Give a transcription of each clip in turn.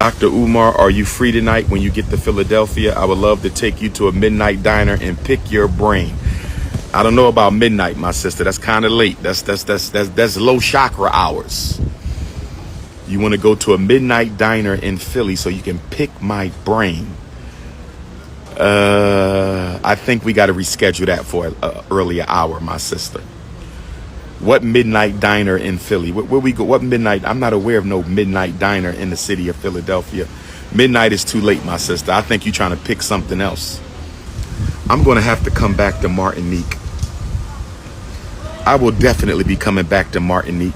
Dr. Umar, are you free tonight when you get to Philadelphia? I would love to take you to a midnight diner and pick your brain. I don't know about midnight, my sister. That's kind of late. That's low chakra hours. You want to go to a midnight diner in Philly so you can pick my brain. I think we got to reschedule that for an earlier hour, my sister. What midnight diner in Philly? Where we go? What midnight? I'm not aware of no midnight diner in the city of Philadelphia. Midnight is too late, my sister. I think you're trying to pick something else. I'm going to have to come back to Martinique. I will definitely be coming back to Martinique.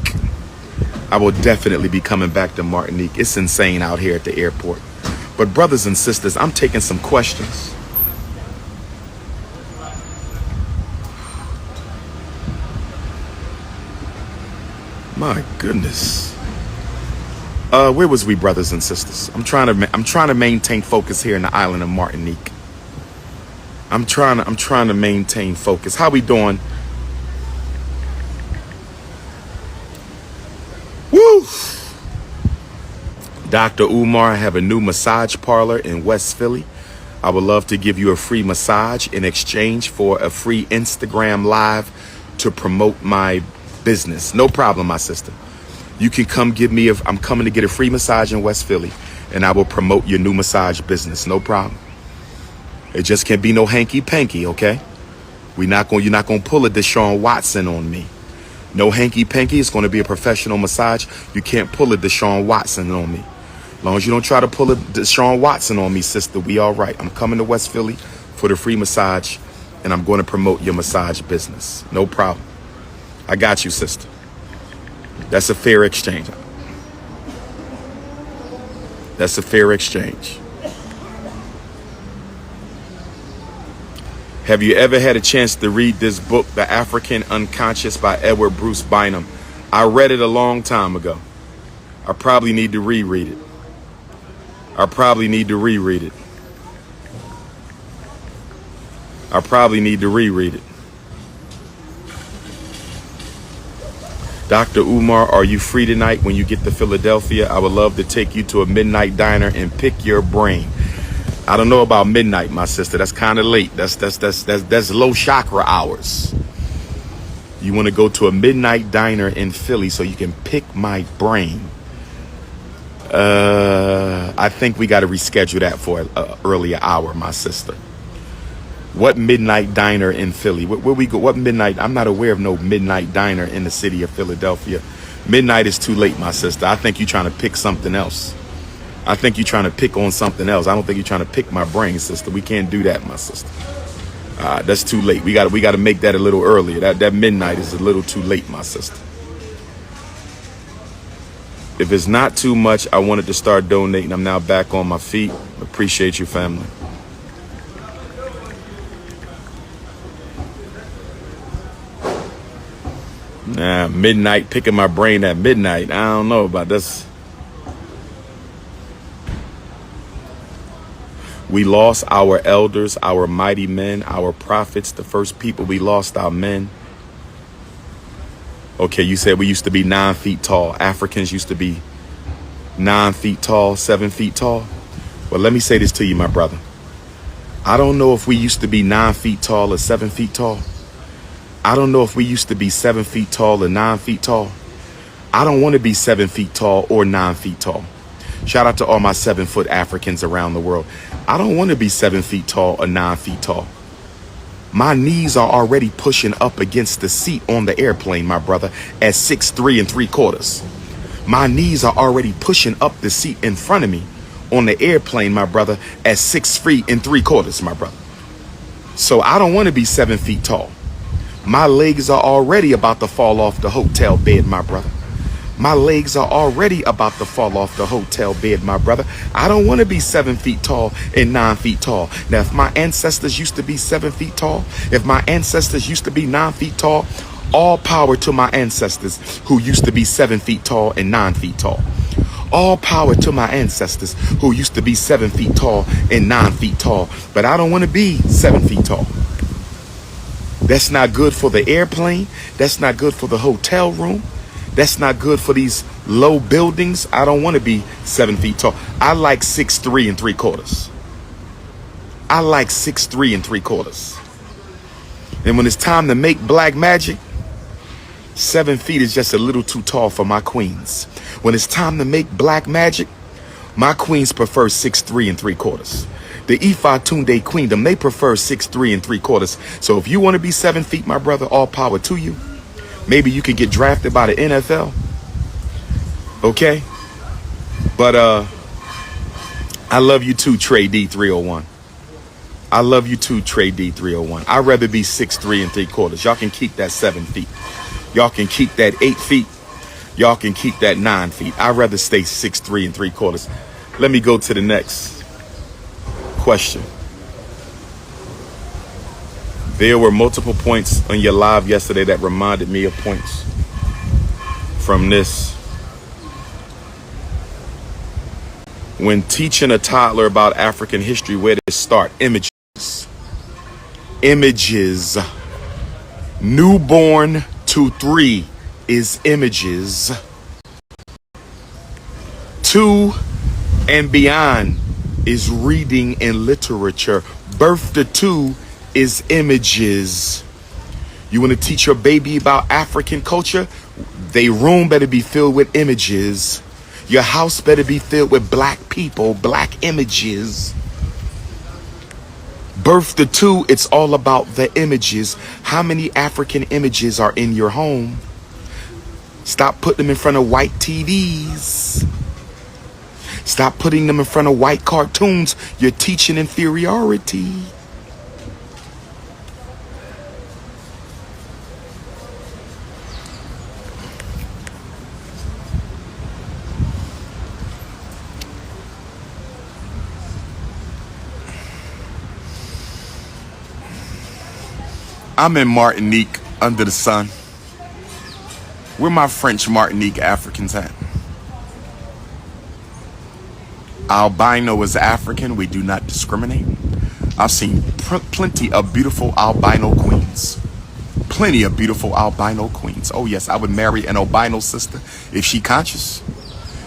It's insane out here at the airport. But brothers and sisters, I'm taking some questions. My goodness. Where was we, brothers and sisters? I'm trying to maintain focus here in the island of Martinique. I'm trying to maintain focus. How we doing? Woo! Dr. Umar, I have a new massage parlor in West Philly. I would love to give you a free massage in exchange for a free Instagram live to promote my business. No problem, my sister. You can come give me I'm coming to get a free massage in West Philly, and I will promote your new massage business. No problem. It just can't be no hanky panky, okay? You're not gonna pull a Deshaun Watson on me. No hanky panky. It's gonna be a professional massage. You can't pull a Deshaun Watson on me. As long as you don't try to pull a Deshaun Watson on me, sister, we all right. I'm coming to West Philly for the free massage, and I'm going to promote your massage business. No problem. I got you, sister. That's a fair exchange. That's a fair exchange. Have you ever had a chance to read this book, The African Unconscious by Edward Bruce Bynum? I read it a long time ago. I probably need to reread it. I probably need to reread it. Dr. Umar, are you free tonight when you get to Philadelphia? I would love to take you to a midnight diner and pick your brain. I don't know about midnight, my sister. That's kind of late. That's low chakra hours. You want to go to a midnight diner in Philly so you can pick my brain. I think we got to reschedule that for an earlier hour, my sister. What midnight diner in Philly? Where we go? What midnight? I'm not aware of no midnight diner in the city of Philadelphia. Midnight is too late, my sister. I think you're trying to pick something else. I think you're trying to pick on something else. I don't think you're trying to pick my brain, sister. We can't do that, my sister. That's too late. We got to make that a little earlier. That midnight is a little too late, my sister. If it's not too much, I wanted to start donating. I'm now back on my feet. Appreciate you, family. Midnight, picking my brain at midnight. I don't know about this. We lost our elders, our mighty men, our prophets, the first people. We lost our men. Okay, you said we used to be 9 feet tall. Africans used to be 9 feet tall, 7 feet tall. Well, let me say this to you, my brother. I don't know if we used to be 9 feet tall or 7 feet tall. I don't know if we used to be 7 feet tall or 9 feet tall. I don't want to be 7 feet tall or 9 feet tall. Shout out to all my 7-foot Africans around the world. I don't want to be 7 feet tall or 9 feet tall. My knees are already pushing up against the seat on the airplane, my brother, at 6'3 3/4. My knees are already pushing up the seat in front of me on the airplane, my brother, at 6'3 3/4, my brother. So I don't want to be 7 feet tall. My legs are already about to fall off the hotel bed, my brother. My legs are already about to fall off the hotel bed, my brother. I don't want to be 7 feet tall and 9 feet tall. Now, if my ancestors used to be 7 feet tall, if my ancestors used to be 9 feet tall, all power to my ancestors who used to be 7 feet tall and 9 feet tall. All power to my ancestors who used to be 7 feet tall and 9 feet tall. But I don't want to be 7 feet tall. That's not good for the airplane. That's not good for the hotel room. That's not good for these low buildings. I don't want to be 7 feet tall. I like 6'3" and 3/4. I like 6'3" and 3/4. And when it's time to make black magic, 7 feet is just a little too tall for my queens. When it's time to make black magic, my queens prefer 6'3" and 3/4. The Ifa Tunde Queendom, they prefer 6'3" and 3/4. So if you want to be 7 feet, my brother, all power to you. Maybe you can get drafted by the NFL. Okay? But I love you too, Trey D301. I love you too, Trey D301. I'd rather be 6'3" and 3/4. Y'all can keep that 7 feet. Y'all can keep that 8 feet. Y'all can keep that 9 feet. I'd rather stay 6'3" and 3/4. Let me go to the next question. There were multiple points on your live yesterday that reminded me of points from this. When teaching a toddler about African history, where to start? Images. Images. Newborn to 3 is images. 2 and beyond is reading and literature. Birth to 2 is images. You want to teach your baby about African culture? Their room better be filled with images. Your house better be filled with black people, black images. Birth to 2, it's all about the images. How many African images are in your home? Stop putting them in front of white TVs. Stop putting them in front of white cartoons. You're teaching inferiority. I'm in Martinique under the sun. Where my French Martinique Africans at? Albino is African. We do not discriminate. I've seen plenty of beautiful albino queens. Plenty of beautiful albino queens. Oh yes, I would marry an albino sister if she conscious.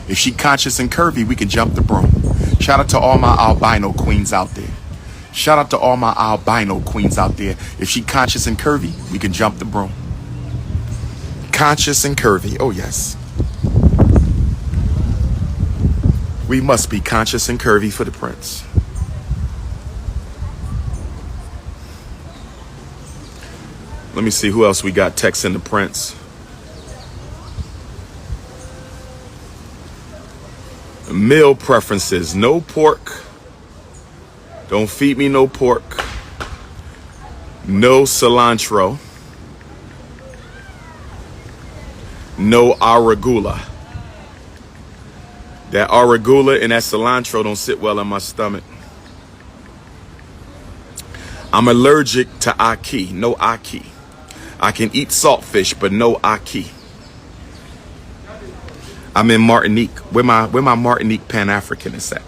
If she conscious and curvy, we can jump the broom. Shout out to all my albino queens out there. Shout out to all my albino queens out there. If she conscious and curvy, we can jump the broom. Conscious and curvy. Oh yes. We must be conscious and curvy for the prince. Let me see who else we got texting the prince. Meal preferences. No pork. Don't feed me no pork. No cilantro. No arugula. That arugula and that cilantro don't sit well in my stomach. I'm allergic to ackee. No ackee. I can eat saltfish, but no ackee. I'm in Martinique. Where my Martinique Pan-Africanists at?